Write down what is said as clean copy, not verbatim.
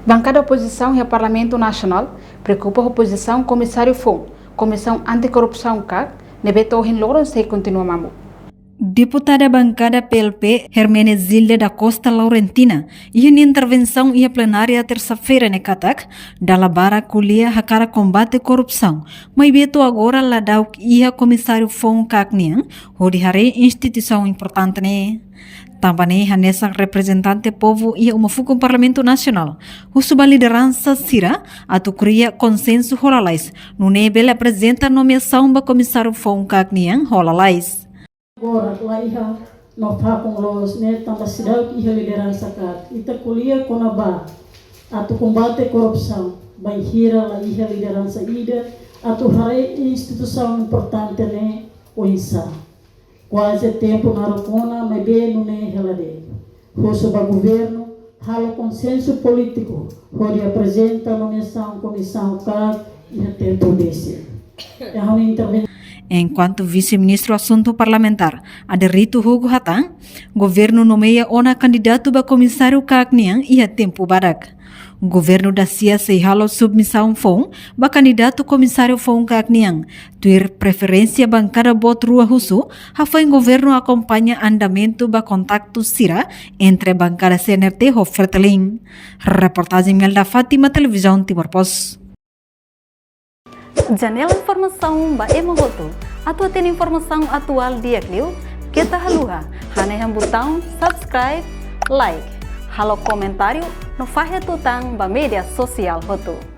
Bancada oposição e o Parlamento Nacional preocupa a oposição Comissário FON, Comissão Anticorrupção CAC, Nebeto Lawrence e continua mamu. Deputada bancada PLP, Hermenegilda da Costa Laurentina, e em intervenção e a plenária terça-feira ne Katak, da labara kuliah hakara combate corrupção, mas beto agora ladau e a comissário FON CAC hodi hari instituição importante ne. Também nessa representante povo e uma fuga Parlamento Nacional. O suba liderança Sira, atu cria consenso holalais. No nebel apresenta nomeação do comissário FON CAC holalais. Agora, lá ia no com los né, tanta cidade e a liderança cá. Ita colia com a ba, atu combate corrupção, banhira lá ia a liderança ida, atu hare instituição importante né, o insa. Quase tempo na rocona, mas bem no né relade. Fosse o governo, halo consenso político, onde apresenta a nomeação comissão cá e a tempo desse. É uma intervenção. Enquanto vice-ministro assunto parlamentar, Aderito Hugo Hatang, governo nomeia ona candidato ba comissário Kakniang e a tempo badak. O governo da CIA se halo submissão FON ba candidato comissário FON Kakniang, tuir preferência bancada bot rua husu, hafa em governo acompanha andamento ba contacto Sira entre bancada CNRT e Ferteling. Reportagem da Fátima, Televisão Timor Post. Janela informação ba emogoto. Atua tem informação atual dia Clio. Kita haluha. Haneham botão subscribe, like. Halo comentário no fahe tutang ba media sosial hotu.